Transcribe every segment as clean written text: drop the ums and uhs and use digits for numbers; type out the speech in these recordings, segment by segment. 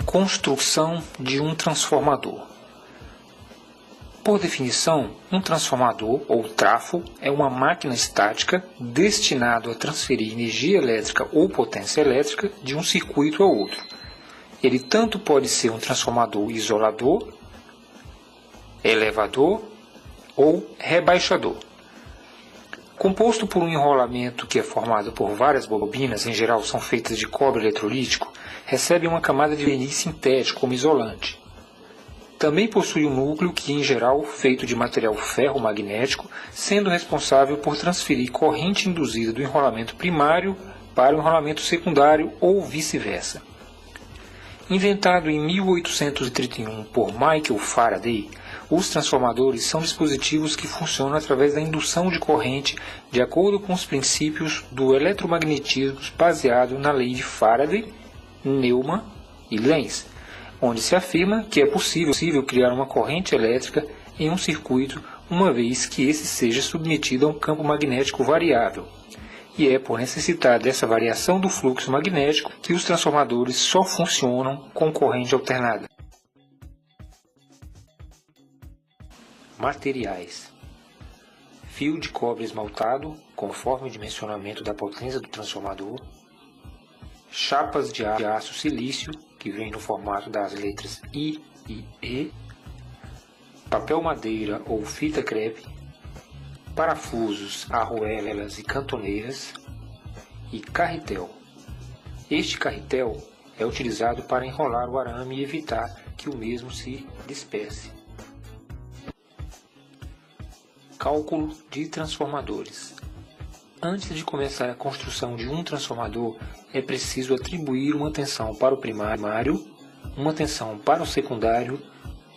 Construção de um transformador. Por definição, um transformador, ou trafo, é uma máquina estática destinada a transferir energia elétrica ou potência elétrica de um circuito a outro. Ele tanto pode ser um transformador isolador, elevador ou rebaixador. Composto por um enrolamento que é formado por várias bobinas, em geral são feitas de cobre eletrolítico, recebe uma camada de verniz sintético como isolante. Também possui um núcleo que, em geral, feito de material ferromagnético, sendo responsável por transferir corrente induzida do enrolamento primário para o enrolamento secundário ou vice-versa. Inventado em 1831 por Michael Faraday, os transformadores são dispositivos que funcionam através da indução de corrente de acordo com os princípios do eletromagnetismo baseado na lei de Faraday, Neumann e Lenz, onde se afirma que é possível criar uma corrente elétrica em um circuito uma vez que esse seja submetido a um campo magnético variável. E é por necessitar dessa variação do fluxo magnético que os transformadores só funcionam com corrente alternada. Materiais: fio de cobre esmaltado, conforme o dimensionamento da potência do transformador, chapas de aço silício, que vem no formato das letras I e E, papel madeira ou fita crepe, parafusos, arruelas e cantoneiras e carretel. Este carretel é utilizado para enrolar o arame e evitar que o mesmo se disperse. Cálculo de transformadores. Antes de começar a construção de um transformador, é preciso atribuir uma tensão para o primário, uma tensão para o secundário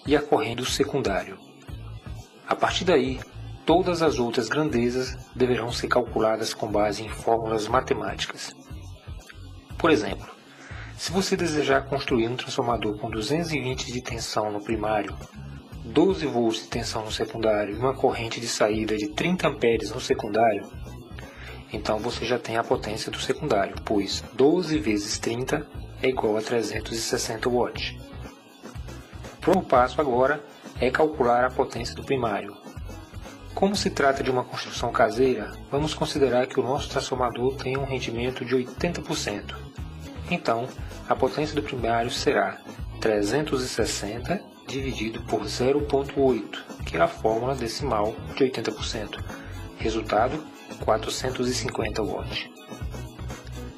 e a corrente do secundário. A partir daí, todas as outras grandezas deverão ser calculadas com base em fórmulas matemáticas. Por exemplo, se você desejar construir um transformador com 220 de tensão no primário, 12 volts de tensão no secundário e uma corrente de saída de 30 amperes no secundário, então você já tem a potência do secundário, pois 12 vezes 30 é igual a 360 watts. O próximo passo agora é calcular a potência do primário. Como se trata de uma construção caseira, vamos considerar que o nosso transformador tem um rendimento de 80%. Então, a potência do primário será 360 dividido por 0,8, que é a fórmula decimal de 80%. Resultado, 450 watts.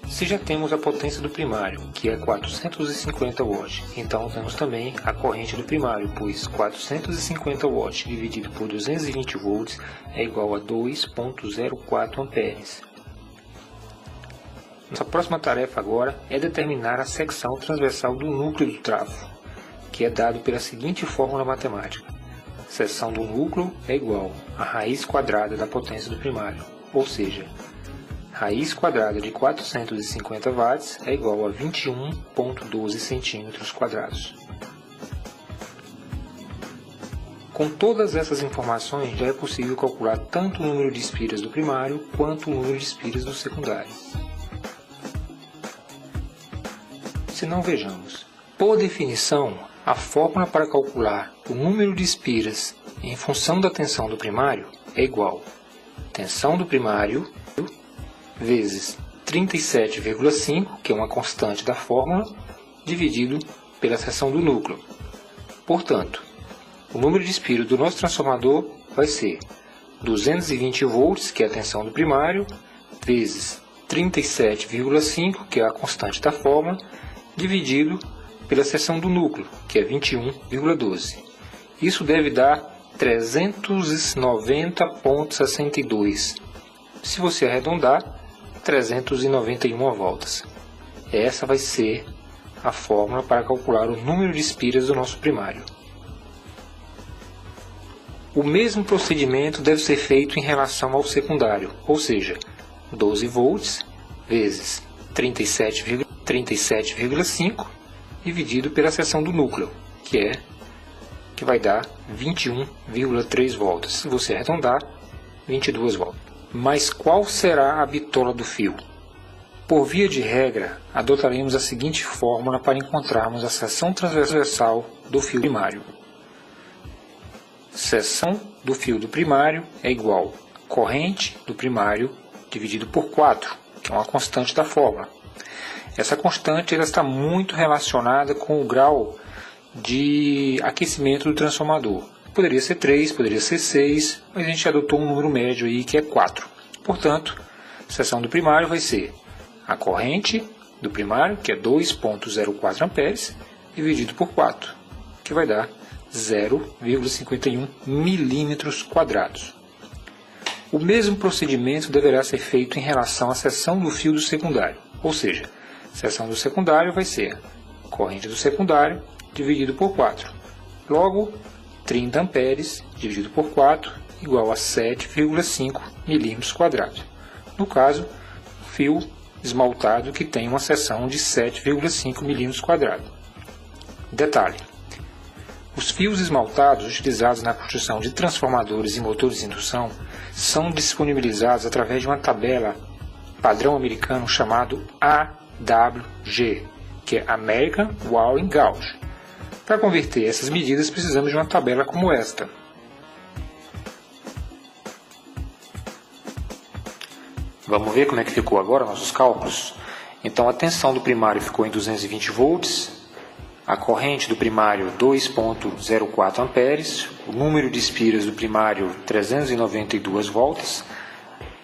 Se já temos a potência do primário, que é 450 watts, então temos também a corrente do primário, pois 450 watts dividido por 220 volts é igual a 2,04 amperes. Nossa próxima tarefa agora é determinar a secção transversal do núcleo do trafo, que é dado pela seguinte fórmula matemática. Seção do núcleo é igual à raiz quadrada da potência do primário, ou seja, raiz quadrada de 450 watts é igual a 21,12 centímetros quadrados. Com todas essas informações, já é possível calcular tanto o número de espiras do primário quanto o número de espiras do secundário. Se não, vejamos. Por definição, a fórmula para calcular o número de espiras em função da tensão do primário é igual a tensão do primário vezes 37,5, que é uma constante da fórmula, dividido pela seção do núcleo. Portanto, o número de espiras do nosso transformador vai ser 220 volts, que é a tensão do primário, vezes 37,5, que é a constante da fórmula, dividido pela seção do núcleo, que é 21,12. Isso deve dar 390,62. Se você arredondar, 391 voltas. Essa vai ser a fórmula para calcular o número de espiras do nosso primário. O mesmo procedimento deve ser feito em relação ao secundário, ou seja, 12 volts vezes 37,5 dividido pela seção do núcleo, que vai dar 21,3 voltas. Se você arredondar, 22 voltas. Mas qual será a bitola do fio? Por via de regra, adotaremos a seguinte fórmula para encontrarmos a seção transversal do fio primário. Seção do fio do primário é igual a corrente do primário dividido por 4, que é uma constante da fórmula. Essa constante ela está muito relacionada com o grau de aquecimento do transformador. Poderia ser 3, poderia ser 6, mas a gente adotou um número médio aí que é 4. Portanto, a seção do primário vai ser a corrente do primário, que é 2,04 amperes, dividido por 4, que vai dar 0,51 milímetros quadrados. O mesmo procedimento deverá ser feito em relação à seção do fio do secundário, ou seja, a seção do secundário vai ser a corrente do secundário dividido por 4. Logo, 30 amperes dividido por 4 igual a 7,5 milímetros quadrados. No caso, fio esmaltado que tem uma seção de 7,5 milímetros quadrados. Detalhe: os fios esmaltados utilizados na construção de transformadores e motores de indução são disponibilizados através de uma tabela padrão americano chamado AWG, que é American Wiring Gauge. Para converter essas medidas, precisamos de uma tabela como esta. Vamos ver como é que ficou agora nossos cálculos? Então, a tensão do primário ficou em 220 volts, a corrente do primário 2,04 amperes, o número de espiras do primário 392 volts,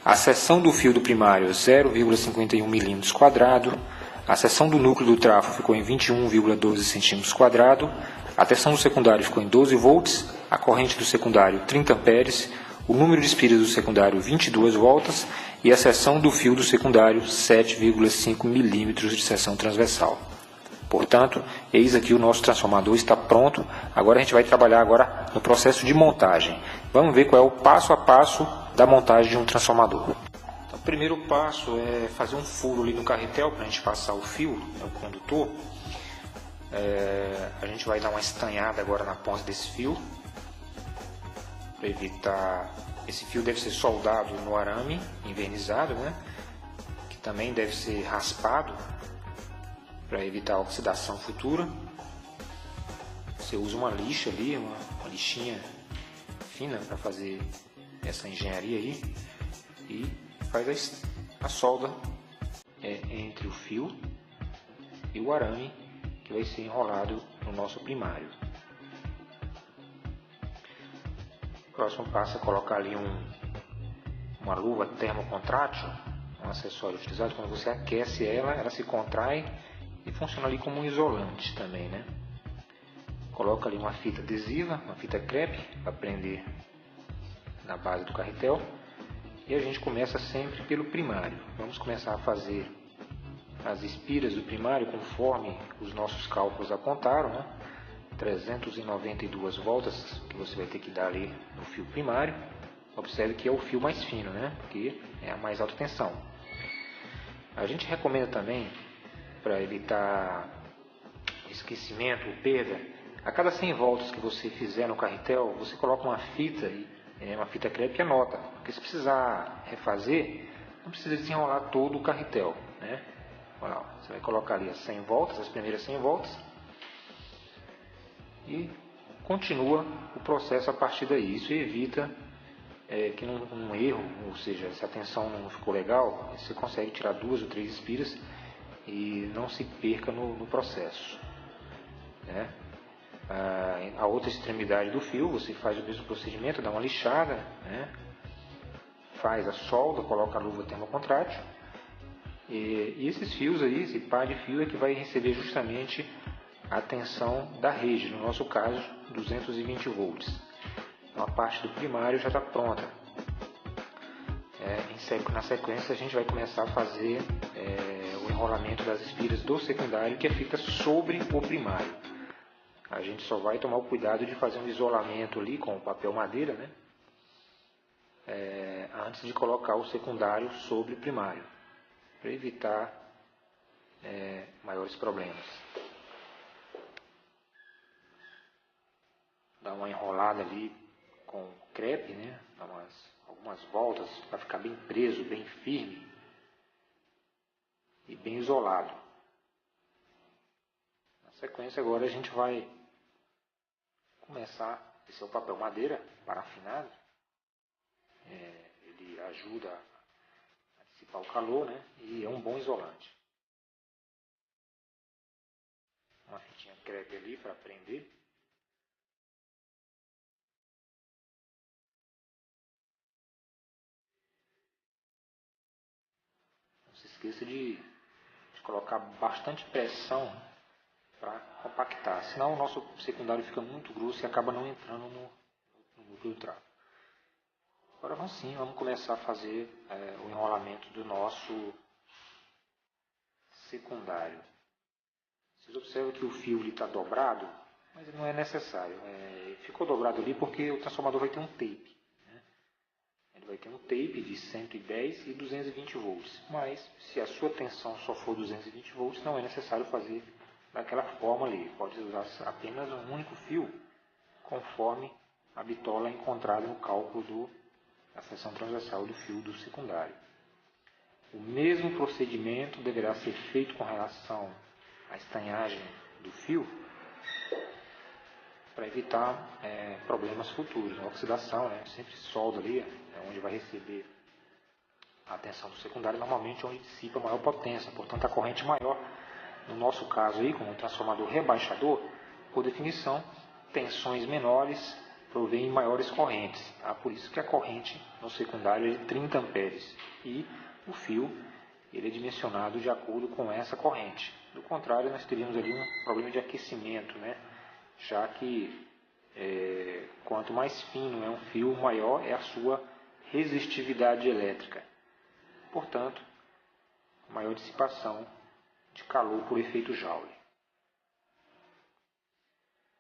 a seção do fio do primário 0,51 milímetros quadrado, a seção do núcleo do trafo ficou em 21,12 centímetros quadrado, a tensão do secundário ficou em 12 volts, a corrente do secundário 30 amperes, o número de espiras do secundário 22 volts e a seção do fio do secundário 7,5 milímetros de seção transversal. Portanto, eis aqui o nosso transformador está pronto. Agora a gente vai trabalhar agora no processo de montagem. Vamos ver qual é o passo a passo da montagem de um transformador. Então, o primeiro passo é fazer um furo ali no carretel para a gente passar o fio, o condutor. A gente vai dar uma estanhada agora na ponta desse fio, para evitar. Esse fio deve ser soldado no arame envernizado, né? Que também deve ser raspado para evitar a oxidação futura. Você usa uma lixa ali, uma lixinha fina para fazer essa engenharia aí e faz a solda entre o fio e o arame que vai ser enrolado no nosso primário. O próximo passo é colocar ali uma luva termocontrátil, um acessório utilizado. Quando você aquece ela se contrai e funciona ali como um isolante também, né? Coloca ali uma fita adesiva, uma fita crepe para prender na base do carretel e a gente começa sempre pelo primário. Vamos começar a fazer as espiras do primário conforme os nossos cálculos apontaram, né? 392 voltas que você vai ter que dar ali no fio primário. Observe que é o fio mais fino, né? Porque é a mais alta tensão. A gente recomenda também, para evitar esquecimento ou perda, a cada 100 voltas que você fizer no carretel, você coloca uma fita crepe e anota. Porque se precisar refazer, não precisa desenrolar todo o carretel, né? Olha lá, você vai colocar ali as 100 voltas, as primeiras 100 voltas, e continua o processo a partir daí. Isso evita que num erro, ou seja, se a tensão não ficou legal, você consegue tirar 2 ou 3 espiras e não se perca no processo, né? A outra extremidade do fio, você faz o mesmo procedimento, dá uma lixada, né? Faz a solda, coloca a luva termocontrátil, e esses fios aí, esse par de fio é que vai receber justamente a tensão da rede, no nosso caso 220 volts. Então a parte do primário já está pronta. Na sequência a gente vai começar a fazer o enrolamento das espiras do secundário, que fica sobre o primário. A gente só vai tomar o cuidado de fazer um isolamento ali com o papel madeira, né? Antes de colocar o secundário sobre o primário, para evitar maiores problemas. Dá uma enrolada ali com crepe, né? Dá algumas voltas para ficar bem preso, bem firme. bem isolado. Na sequência agora a gente vai começar. Esse é o papel madeira parafinado. Ele ajuda a dissipar o calor, né? E é um bom isolante. Uma fitinha crepe ali para prender. Não se esqueça de colocar bastante pressão para compactar, senão o nosso secundário fica muito grosso e acaba não entrando no núcleo do trato. Agora vamos começar a fazer o enrolamento do nosso secundário. Vocês observam que o fio está dobrado, mas ele não é necessário. Ficou dobrado ali porque o transformador vai ter um tape. Né? Ele vai ter um tape de 110 e 220 volts, mas se a sua tensão só for 220 volts, não é necessário fazer daquela forma ali. Pode usar apenas um único fio, conforme a bitola encontrada no cálculo da seção transversal do fio do secundário. O mesmo procedimento deverá ser feito com relação à estanhagem do fio, para evitar problemas futuros, oxidação, né? Sempre solda ali, onde vai receber a tensão do secundário, normalmente onde dissipa maior potência, portanto a corrente maior. No nosso caso aí, como um transformador rebaixador, por definição, tensões menores provêm maiores correntes. Tá? Por isso que a corrente no secundário é de 30 amperes e o fio ele é dimensionado de acordo com essa corrente. Do contrário, nós teríamos ali um problema de aquecimento, né? Já que quanto mais fino é um fio, maior é a sua resistividade elétrica. Portanto, maior dissipação de calor por efeito Joule.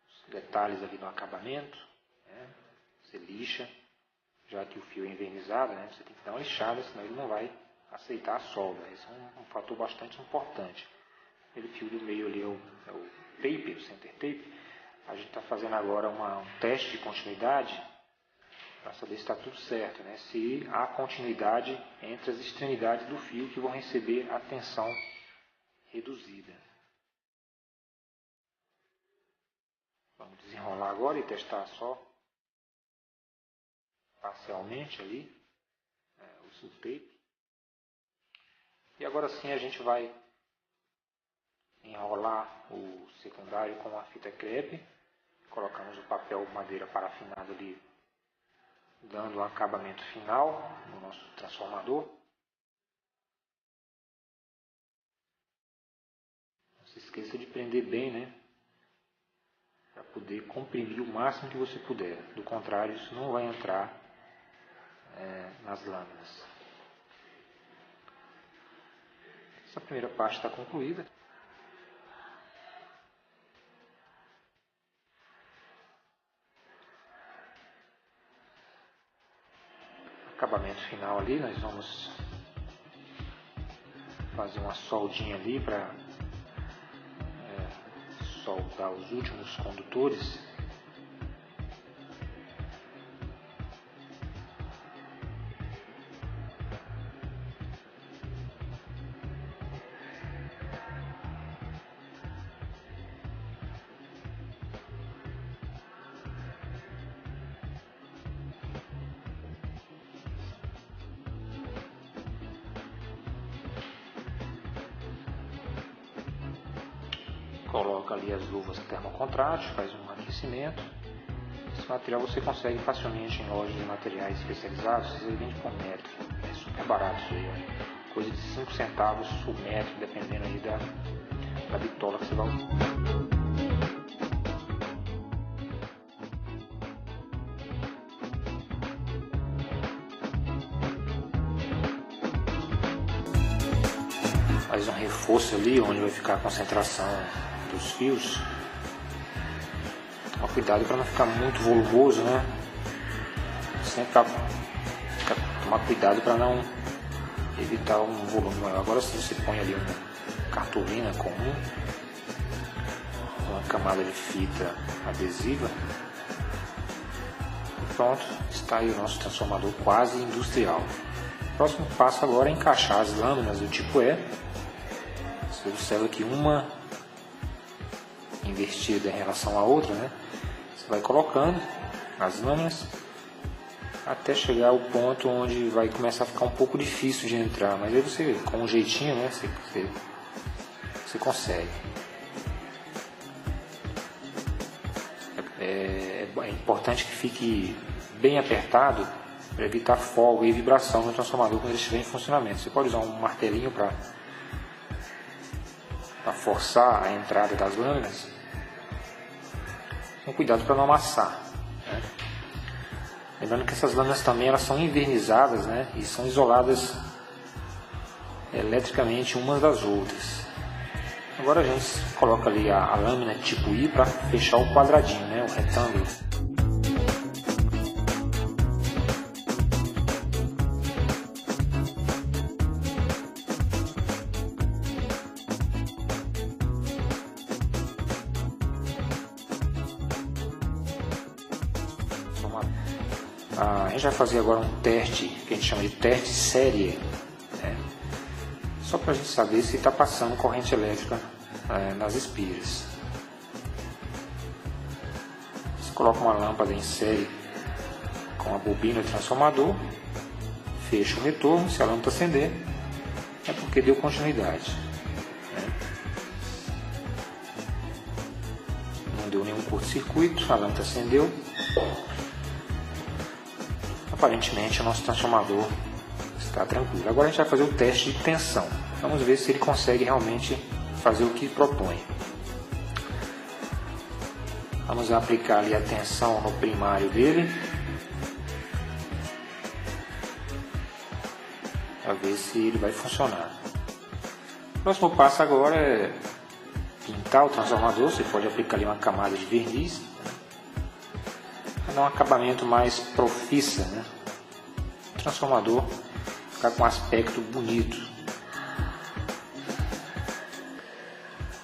Os detalhes ali no acabamento, né? Você lixa, já que o fio é envernizado, né? Você tem que dar uma lixada, senão ele não vai aceitar a solda. Esse é um fator bastante importante. Aquele fio do meio ali é o tape, o center tape. A gente está fazendo agora um teste de continuidade para saber se está tudo certo, né? Se há continuidade entre as extremidades do fio que vão receber a tensão reduzida. Vamos desenrolar agora e testar só parcialmente ali o subtape. E agora sim a gente vai enrolar o secundário com a fita crepe. Colocamos o papel madeira parafinado ali, dando o acabamento final no nosso transformador. Não se esqueça de prender bem, né? Para poder comprimir o máximo que você puder. Do contrário, isso não vai entrar nas lâminas. Essa primeira parte está concluída. Acabamento final ali, nós vamos fazer uma soldinha ali para soldar os últimos condutores. Coloca ali as luvas termocontrátil, faz um aquecimento. Esse material você consegue facilmente em lojas de materiais especializados, você vende por metro. É super barato isso aí, coisa de 5 centavos por metro, dependendo aí da bitola que você vai usar. Faz um reforço ali onde vai ficar a concentração dos fios. Toma cuidado para não ficar muito volumoso, né? Sempre tomar cuidado para não evitar um volume maior. Agora se você põe ali uma cartolina comum, uma camada de fita adesiva, e pronto, está aí o nosso transformador quase industrial. O próximo passo agora é encaixar as lâminas do tipo E Você observa que uma invertida em relação à outra, né? Você vai colocando as lâminas até chegar ao ponto onde vai começar a ficar um pouco difícil de entrar, mas aí você, com um jeitinho, né, você consegue. É importante que fique bem apertado para evitar folga e vibração no transformador quando ele estiver em funcionamento. Você pode usar um martelinho para forçar a entrada das lâminas, com cuidado para não amassar, né? Lembrando que essas lâminas também elas são envernizadas, né, e são isoladas eletricamente umas das outras. Agora a gente coloca ali a lâmina tipo I para fechar o quadradinho, né, o retângulo. A gente vai fazer agora um teste que a gente chama de teste série, né? Só para a gente saber se está passando corrente elétrica nas espiras. Você coloca uma lâmpada em série com a bobina do transformador, fecha o retorno. Se a lâmpada acender, é porque deu continuidade, né? Não deu nenhum curto-circuito, a lâmpada acendeu. Aparentemente o nosso transformador está tranquilo. Agora a gente vai fazer o teste de tensão. Vamos ver se ele consegue realmente fazer o que propõe. Vamos aplicar ali a tensão no primário dele, para ver se ele vai funcionar. O próximo passo agora é pintar o transformador. Você pode aplicar ali uma camada de verniz para dar um acabamento mais profissa, né? O transformador ficar com um aspecto bonito.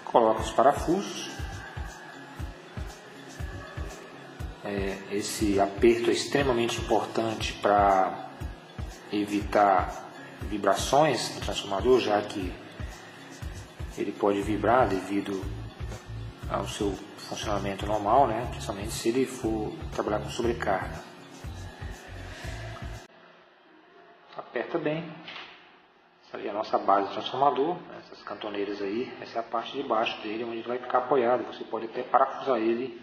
Coloca os parafusos. Esse aperto é extremamente importante para evitar vibrações no transformador, já que ele pode vibrar devido ao seu funcionamento normal, né? Principalmente se ele for trabalhar com sobrecarga. Aperta bem. Essa ali é a nossa base do transformador. Essas cantoneiras aí, essa é a parte de baixo dele, onde ele vai ficar apoiado. Você pode até parafusar ele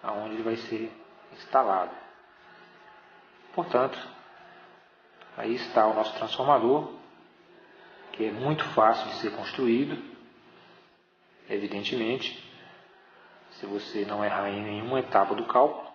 aonde ele vai ser instalado. Portanto, aí está o nosso transformador, que é muito fácil de ser construído. Evidentemente, se você não errar em nenhuma etapa do cálculo.